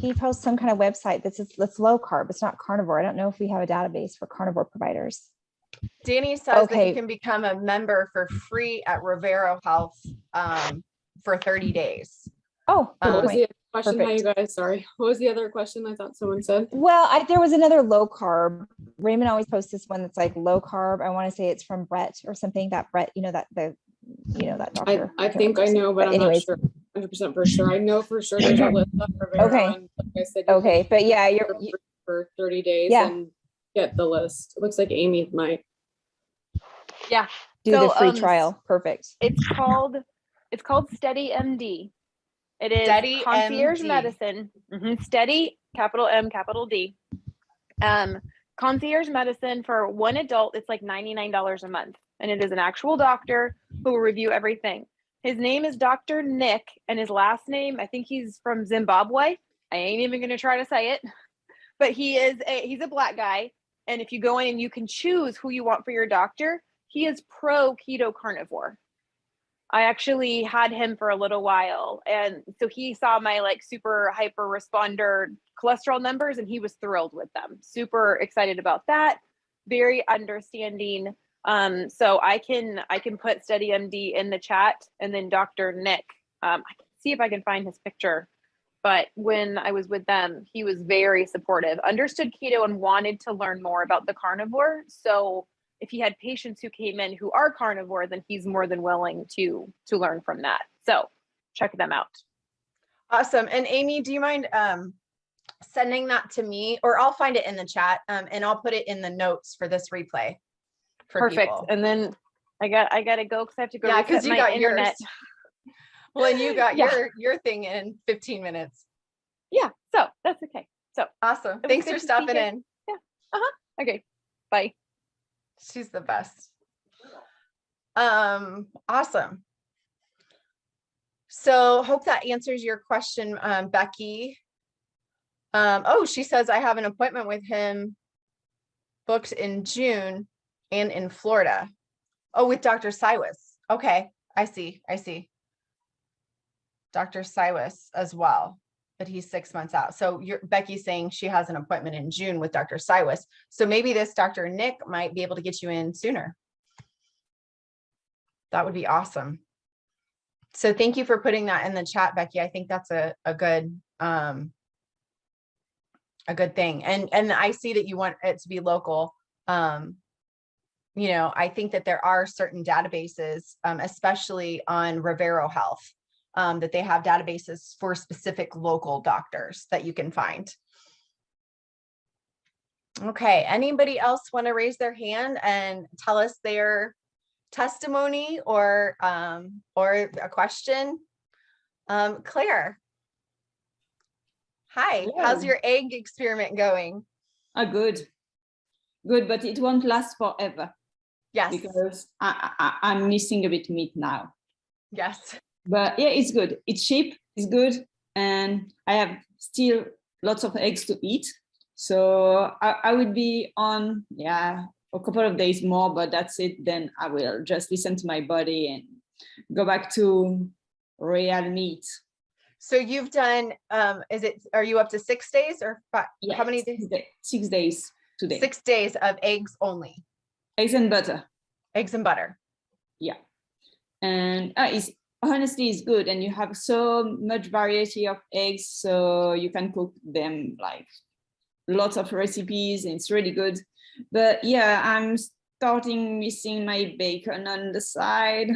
[SPEAKER 5] He posts some kind of website that's low carb. It's not carnivore. I don't know if we have a database for carnivore providers.
[SPEAKER 1] Danny says that
[SPEAKER 5] Okay.
[SPEAKER 1] you can become a member for free at Rivero Health for 30 days.
[SPEAKER 5] Oh, good
[SPEAKER 6] What was
[SPEAKER 5] point.
[SPEAKER 6] the question? Hi, you guys. Sorry. What was the other question? I thought someone said.
[SPEAKER 5] Well, there was another low carb. Raymond always posts this one that's like low carb. I want to say it's from Brett or something. That Brett, that doctor.
[SPEAKER 6] I think I know, but I'm not
[SPEAKER 5] anyways.
[SPEAKER 6] sure 100% for sure. I know for sure there's a list on Rivera,
[SPEAKER 5] Okay.
[SPEAKER 6] and like I said, you
[SPEAKER 5] Okay,
[SPEAKER 6] can
[SPEAKER 5] but yeah,
[SPEAKER 6] for 30 days
[SPEAKER 5] Yeah.
[SPEAKER 6] and get the list. It looks like Amy might.
[SPEAKER 1] Yeah.
[SPEAKER 5] do the free trial. Perfect.
[SPEAKER 7] It's called Steady MD. It is
[SPEAKER 1] Steady
[SPEAKER 7] concierge
[SPEAKER 1] MD.
[SPEAKER 7] medicine. Steady, capital M, capital D. Concierge medicine for one adult, it's like $99 a month. And it is an actual doctor who will review everything. His name is Dr. Nick, and his last name, I think he's from Zimbabwe. I ain't even gonna try to say it, but he's a black guy. And if you go in and you can choose who you want for your doctor, he is pro keto carnivore. I actually had him for a little while. And so he saw my like super hyper responder cholesterol numbers and he was thrilled with them. Super excited about that. Very understanding. So I can put Steady MD in the chat, and then Dr. Nick, I can see if I can find his picture. But when I was with them, he was very supportive, understood keto and wanted to learn more about the carnivore. So if he had patients who came in who are carnivore, then he's more than willing to learn from that. So check them out.
[SPEAKER 1] Awesome. And Amy, do you mind sending that to me, or I'll find it in the chat, and I'll put it in the notes for this replay.
[SPEAKER 7] Perfect.
[SPEAKER 1] People.
[SPEAKER 7] And then I gotta go because I have to go.
[SPEAKER 1] Yeah, because you got
[SPEAKER 7] internet.
[SPEAKER 1] yours. Well, and you got
[SPEAKER 7] Yeah.
[SPEAKER 1] your thing in 15 minutes.
[SPEAKER 7] Yeah. So that's okay. So
[SPEAKER 1] Awesome.
[SPEAKER 7] was
[SPEAKER 1] Thanks
[SPEAKER 7] good
[SPEAKER 1] for
[SPEAKER 7] to see
[SPEAKER 1] stopping
[SPEAKER 7] you.
[SPEAKER 1] in.
[SPEAKER 7] okay. Bye.
[SPEAKER 1] She's the best. Awesome. So hope that answers your question, Becky. Oh, she says I have an appointment with him booked in June and in Florida. Oh, with Dr. Siwas. Okay, I see. Dr. Siwas as well, but he's 6 months out. So Becky's saying she has an appointment in June with Dr. Siwas. So maybe this Dr. Nick might be able to get you in sooner. That would be awesome. So thank you for putting that in the chat, Becky. I think that's a good thing. And I see that you want it to be local. I think that there are certain databases, especially on Rivero Health, that they have databases for specific local doctors that you can find. Okay, anybody else want to raise their hand and tell us their testimony or a question? Claire. Hi, how's your egg experiment going?
[SPEAKER 8] Good, but it won't last forever.
[SPEAKER 1] Yes.
[SPEAKER 8] Because I'm missing a bit meat now.
[SPEAKER 1] Yes.
[SPEAKER 8] But yeah, it's good. It's cheap, it's good. And I have still lots of eggs to eat. So I would be on, a couple of days more, but that's it. Then I will just listen to my body and go back to real meat.
[SPEAKER 1] So you've done, are you up to 6 days or 5?
[SPEAKER 8] Yeah,
[SPEAKER 1] how many days?
[SPEAKER 8] 6 days today.
[SPEAKER 1] 6 days of eggs only.
[SPEAKER 8] Eggs and butter.
[SPEAKER 1] Eggs and butter.
[SPEAKER 8] Yeah. And honestly, it's good. And you have so much variety of eggs, so you can cook them like lots of recipes, and it's really good. But yeah, I'm starting missing my bacon on the side.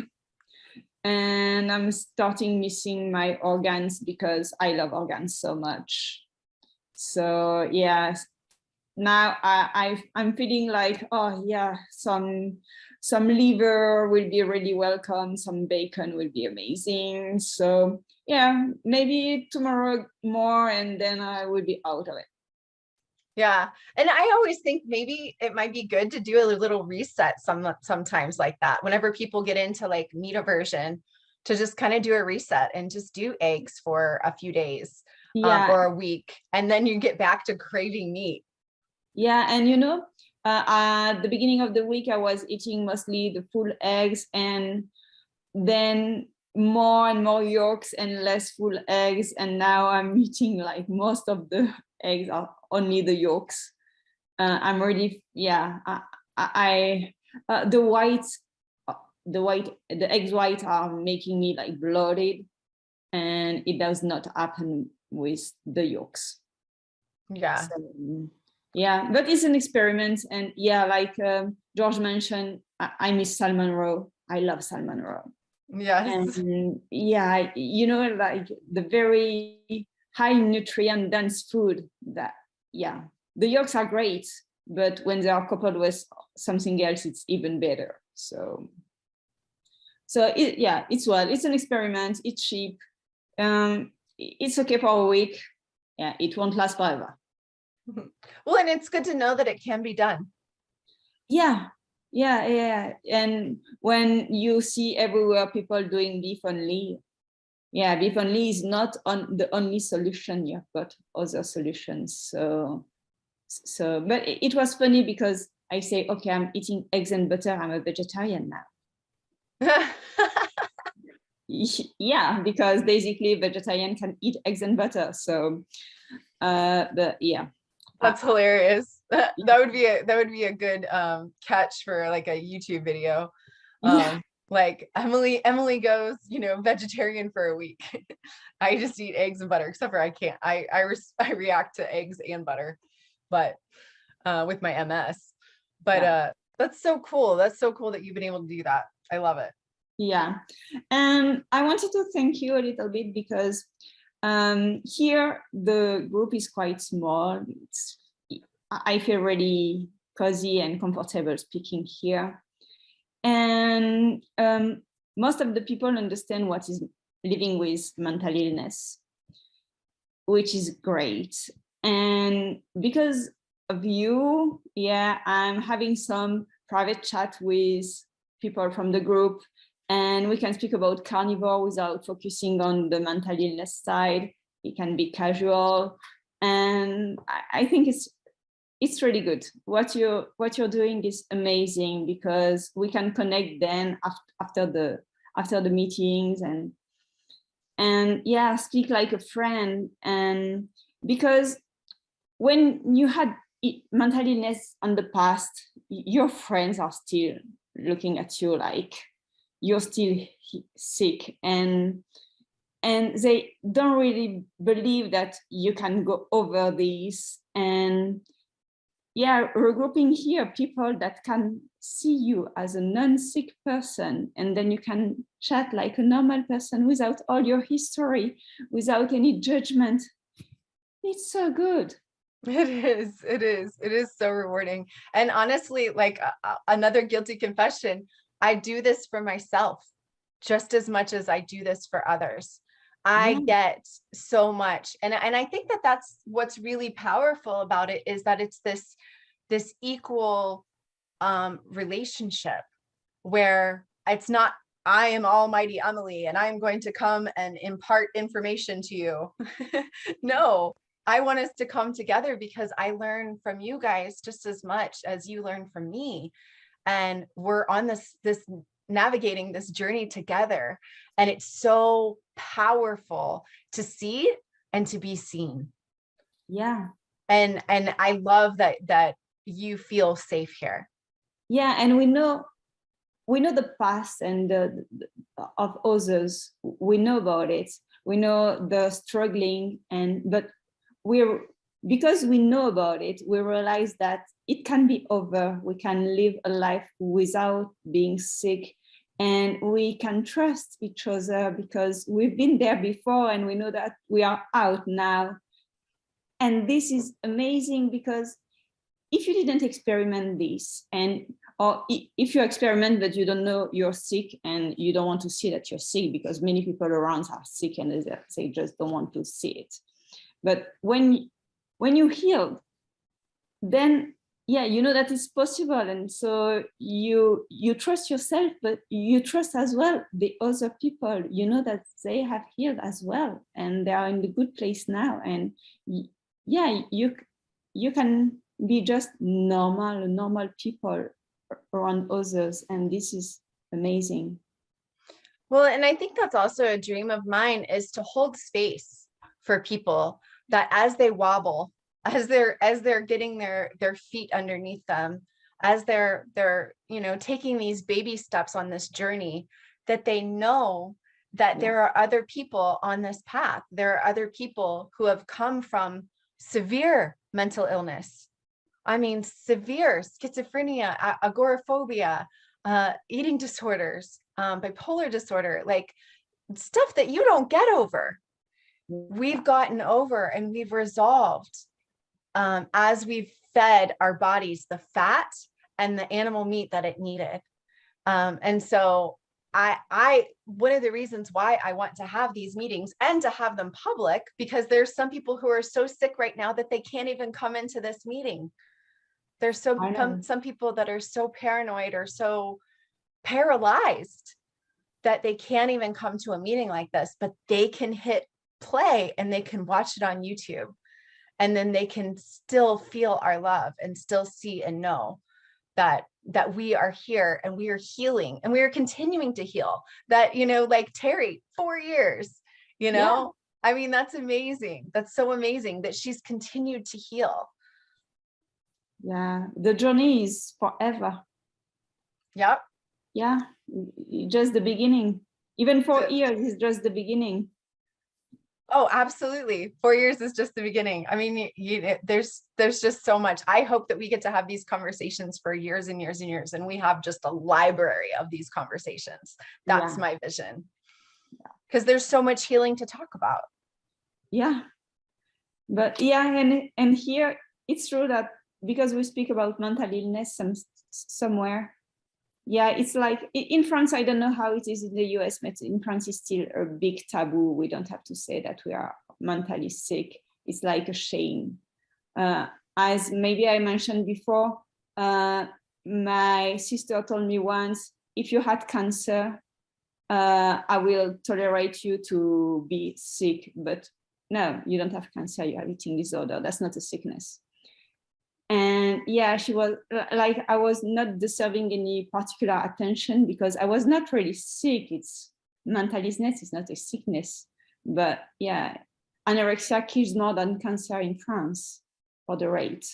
[SPEAKER 8] And I'm starting missing my organs because I love organs so much. So yeah, now I'm feeling like, oh yeah, some liver will be really welcome, some bacon will be amazing. So yeah, maybe tomorrow more, and then I will be out of it.
[SPEAKER 1] Yeah. And I always think maybe it might be good to do a little reset sometimes like that. Whenever people get into like meat aversion, to just kind of do a reset and just do eggs for a few days
[SPEAKER 8] Yeah,
[SPEAKER 1] or a week. And then you get back to craving meat.
[SPEAKER 8] yeah, and you know, at the beginning of the week, I was eating mostly the full eggs, and then more and more yolks and less full eggs. And now I'm eating like most of the eggs are only the yolks. I'm really, yeah, the whites, the eggs white are making me like bloated, and it does not happen with the yolks.
[SPEAKER 1] Yeah.
[SPEAKER 8] So, yeah, but it's an experiment. And yeah, like George mentioned, I miss salmon raw. I love salmon raw.
[SPEAKER 1] Yes.
[SPEAKER 8] And yeah, you know, like the very high nutrient dense food that, yeah, the yolks are great, but when they are coupled with something else, it's even better. So yeah, it's an experiment. It's cheap. It's okay for a week. Yeah, it won't last forever.
[SPEAKER 1] Well, and it's good to know that it can be done.
[SPEAKER 8] Yeah. And when you see everywhere people doing beef only, yeah, beef only is not the only solution. You've got other solutions. So but it was funny because I say, okay, I'm eating eggs and butter. I'm a vegetarian now. Yeah, because basically vegetarian can eat eggs and butter. So, but yeah.
[SPEAKER 1] That's hilarious. That would be a good catch for like a YouTube video. Like Emily goes, vegetarian for a week. I just eat eggs and butter, except for I can't. I react to eggs and butter, but with my MS. But that's so cool. That's so cool that you've been able to do that. I love it.
[SPEAKER 8] Yeah, and I wanted to thank you a little bit because here the group is quite small. I feel really cozy and comfortable speaking here. And most of the people understand what is living with mental illness, which is great. And because of you, yeah, I'm having some private chat with people from the group, and we can speak about carnivore without focusing on the mental illness side. It can be casual. And I think it's really good. What you're doing is amazing because we can connect then after the meetings and yeah, speak like a friend. And because when you had mental illness in the past, your friends are still looking at you like you're still sick, and they don't really believe that you can go over this. And yeah, regrouping here people that can see you as a non-sick person, and then you can chat like a normal person without all your history, without any judgment. It's so good.
[SPEAKER 1] It is so rewarding. And honestly, like another guilty confession, I do this for myself just as much as I do this for others. I get so much. And I think that that's what's really powerful about it, is that it's this equal relationship where it's not, I am almighty Emily and I'm going to come and impart information to you. No, I want us to come together because I learn from you guys just as much as you learn from me. And we're on this navigating this journey together. And it's so powerful to see and to be seen.
[SPEAKER 8] Yeah.
[SPEAKER 1] And I love that you feel safe here.
[SPEAKER 8] Yeah, and we know the past and of others. We know about it. We know the struggling, but because we know about it, we realize that it can be over. We can live a life without being sick, and we can trust each other because we've been there before, and we know that we are out now. And this is amazing because if you didn't experiment this, or if you experiment but you don't know you're sick and you don't want to see that you're sick, because many people around are sick and they just don't want to see it. But when you heal, then yeah, you know that it's possible, and so you trust yourself, but you trust as well the other people. You know that they have healed as well, and they are in the good place now. And yeah, you can be just normal people around others, and this is amazing.
[SPEAKER 1] Well, and I think that's also a dream of mine, is to hold space for people that as they wobble, as they're getting their feet underneath them, as they're taking these baby steps on this journey, that they know that there are other people on this path. There are other people who have come from severe mental illness. I mean, severe schizophrenia, agoraphobia, eating disorders, bipolar disorder, like stuff that you don't get over. We've gotten over and we've resolved as we've fed our bodies the fat and the animal meat that it needed. And so one of the reasons why I want to have these meetings and to have them public, because there's some people who are so sick right now that they can't even come into this meeting. There's some people that are so paranoid or so paralyzed that they can't even come to a meeting like this, but they can hit play and they can watch it on YouTube. And then they can still feel our love and still see and know that we are here and we are healing and we are continuing to heal. That, like Terry, 4 years, I mean, that's amazing. That's so amazing that she's continued to heal.
[SPEAKER 8] Yeah, the journey is forever.
[SPEAKER 1] Yep.
[SPEAKER 8] Yeah, just the beginning. Even 4 years is just the beginning.
[SPEAKER 1] Oh, absolutely. 4 years is just the beginning. I mean, there's just so much. I hope that we get to have these conversations for years and years and years, and we have just a library of these conversations. That's my vision. Because there's so much healing to talk about.
[SPEAKER 8] Yeah. But yeah, and here it's true that because we speak about mental illness somewhere, yeah, it's like in France, I don't know how it is in the US, but in France it's still a big taboo. We don't have to say that we are mentally sick. It's like a shame. As maybe I mentioned before, my sister told me once, if you had cancer, I will tolerate you to be sick, but no, you don't have cancer, you have eating disorder. That's not a sickness. And yeah, she was like, I was not deserving any particular attention because I was not really sick. It's mental illness, it's not a sickness. But yeah, anorexia kills more than cancer in France for the rate.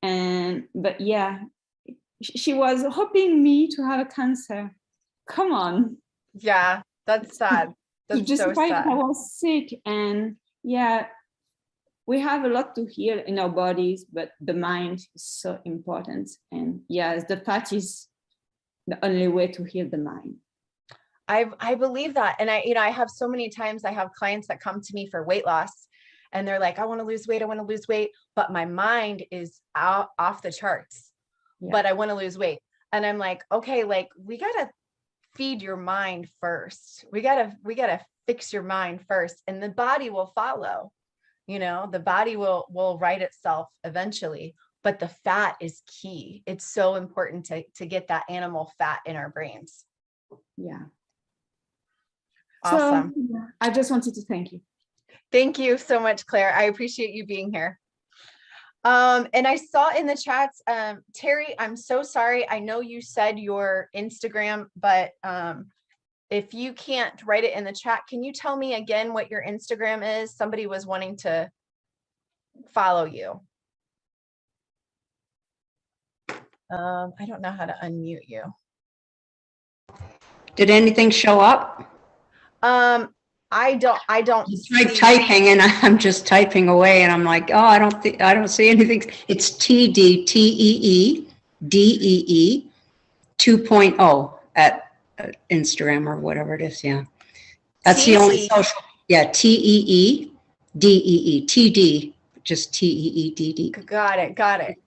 [SPEAKER 8] But yeah, she was hoping me to have a cancer. Come on.
[SPEAKER 1] Yeah, that's sad. That's
[SPEAKER 8] to justify
[SPEAKER 1] so sad.
[SPEAKER 8] that I was sick. And yeah, we have a lot to heal in our bodies, but the mind is so important. And yes, the fat is the only way to heal the mind.
[SPEAKER 1] I believe that. And I have so many times I have clients that come to me for weight loss and they're like, I want to lose weight, but my mind is off the charts, but I want to lose weight. And I'm like, okay, like we got to feed your mind first. We got to fix your mind first, and the body will follow. The body will right itself eventually, but the fat is key. It's so important to get that animal fat in our brains.
[SPEAKER 8] Yeah.
[SPEAKER 1] Awesome.
[SPEAKER 8] So, I just wanted to thank you.
[SPEAKER 1] Thank you so much, Claire. I appreciate you being here. And I saw in the chats, Terry, I'm so sorry. I know you said your Instagram, but if you can't write it in the chat, can you tell me again what your Instagram is? Somebody was wanting to follow you. I don't know how to unmute you.
[SPEAKER 3] Did anything show up?
[SPEAKER 1] I don't.
[SPEAKER 3] I tried typing and I'm just typing away and I'm like, oh, I don't see anything. It's TDTEE 2.0 at Instagram or whatever it is. Yeah. That's the only social. Yeah. TEE DEE TD just TEEDD.
[SPEAKER 1] Got it. Got it.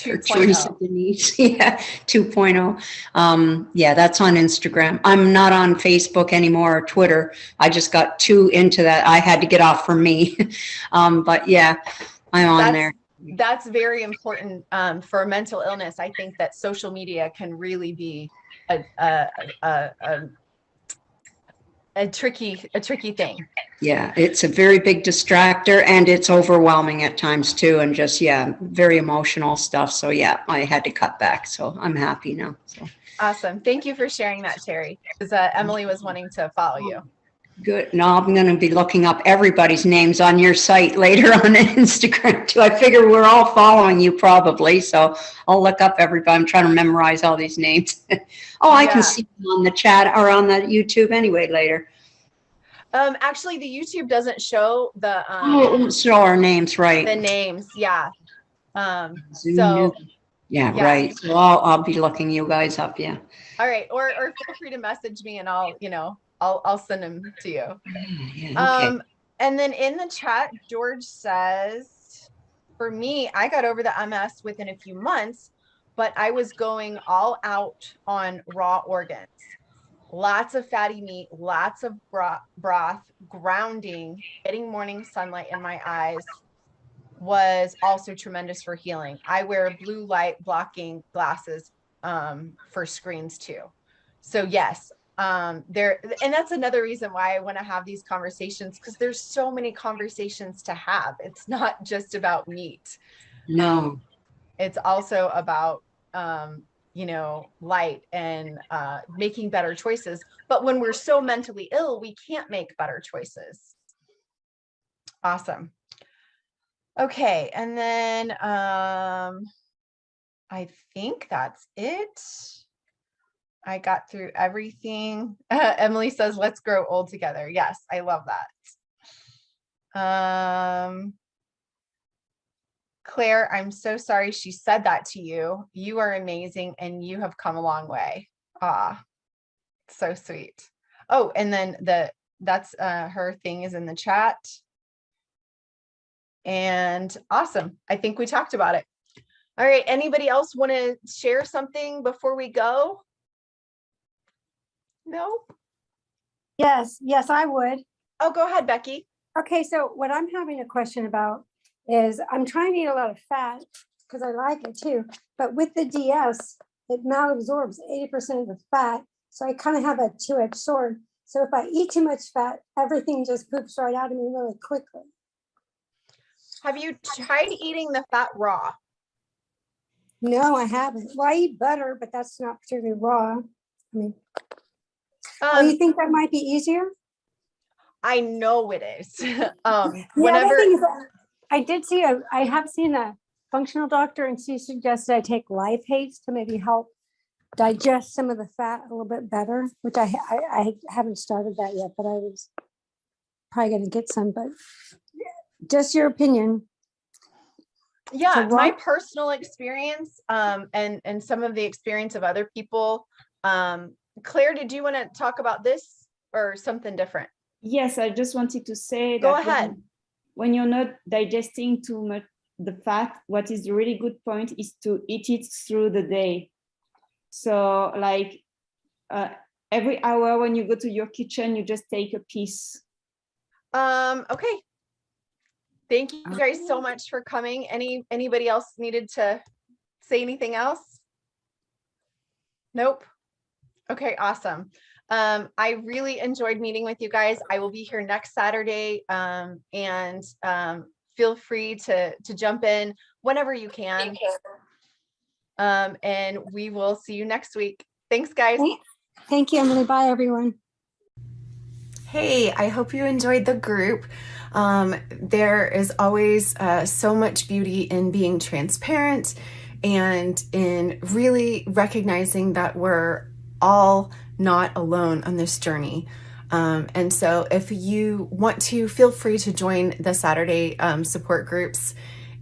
[SPEAKER 3] Or
[SPEAKER 1] 2.0.
[SPEAKER 3] Teresa Denise, yeah, 2.0. Yeah, that's on Instagram. I'm not on Facebook anymore or Twitter. I just got too into that. I had to get off for me. But yeah, I'm on there.
[SPEAKER 1] That's very important for mental illness. I think that social media can really be a tricky thing.
[SPEAKER 3] Yeah, it's a very big distractor, and it's overwhelming at times too, and just, yeah, very emotional stuff. So yeah, I had to cut back. So I'm happy now. So
[SPEAKER 1] Awesome. Thank you for sharing that, Terry, because Emily was wanting to follow you.
[SPEAKER 3] good. Now I'm going to be looking up everybody's names on your site later on Instagram too. I figure we're all following you probably, so I'll look up everybody. I'm trying to memorize all these names. Oh, I can see them on the chat or on the YouTube anyway later.
[SPEAKER 1] Actually, the YouTube doesn't show the
[SPEAKER 3] show our names, right?
[SPEAKER 1] the names. Yeah.
[SPEAKER 3] So yeah, right. So I'll be looking you guys up. Yeah.
[SPEAKER 1] All right. Or feel free to message me and I'll send them to you.
[SPEAKER 3] Yeah, okay.
[SPEAKER 1] And then in the chat, George says, for me, I got over the MS within a few months, but I was going all out on raw organs. Lots of fatty meat, lots of broth, grounding, getting morning sunlight in my eyes was also tremendous for healing. I wear blue light blocking glasses for screens too. So yes, and that's another reason why I want to have these conversations, because there's so many conversations to have. It's not just about meat.
[SPEAKER 3] No.
[SPEAKER 1] It's also about light and making better choices. But when we're so mentally ill, we can't make better choices. Awesome. Okay, and then I think that's it. I got through everything. Emily says, let's grow old together. Yes, I love that. Claire, I'm so sorry she said that to you. You are amazing and you have come a long way. Ah, so sweet. Oh, and then that's her thing is in the chat. And awesome. I think we talked about it. All right. Anybody else want to share something before we go? No?
[SPEAKER 9] Yes, I would.
[SPEAKER 1] Oh, go ahead, Becky.
[SPEAKER 9] Okay, so what I'm having a question about is I'm trying to eat a lot of fat because I like it too, but with the DS, it malabsorbs 80% of the fat. So I kind of have a two-edged sword. So if I eat too much fat, everything just poops right out of me really quickly.
[SPEAKER 1] Have you tried eating the fat raw?
[SPEAKER 9] No, I haven't. Well, I eat butter, but that's not particularly raw. I mean, you think that might be easier?
[SPEAKER 1] I know it is.
[SPEAKER 9] Whenever I have seen a functional doctor, and she suggested I take lipates to maybe help digest some of the fat a little bit better, which I haven't started that yet, but I was probably going to get some. But just your opinion.
[SPEAKER 1] Yeah, my personal experience and some of the experience of other people. Claire, did you want to talk about this or something different?
[SPEAKER 8] Yes, I just wanted to say
[SPEAKER 1] Go
[SPEAKER 8] that
[SPEAKER 1] ahead.
[SPEAKER 8] when you're not digesting too much the fat, what is the really good point is to eat it through the day. So like every hour when you go to your kitchen, you just take a piece.
[SPEAKER 1] Okay. Thank you guys so much for coming. Anybody else needed to say anything else? Nope. Okay, awesome. I really enjoyed meeting with you guys. I will be here next Saturday, and feel free to jump in whenever you can. And we will see you next week. Thanks, guys.
[SPEAKER 9] Thank you, Emily. Bye, everyone.
[SPEAKER 1] Hey, I hope you enjoyed the group. There is always so much beauty in being transparent and in really recognizing that we're all not alone on this journey. And so if you want to, feel free to join the Saturday support groups.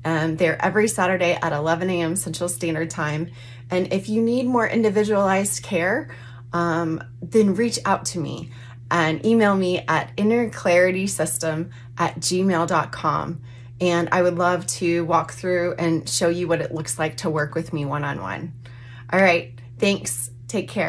[SPEAKER 1] They're every Saturday at 11 a.m. Central Standard Time. And if you need more individualized care, then reach out to me and email me at innerclaritysystem@gmail.com. And I would love to walk through and show you what it looks like to work with me one-on-one. All right, thanks. Take care.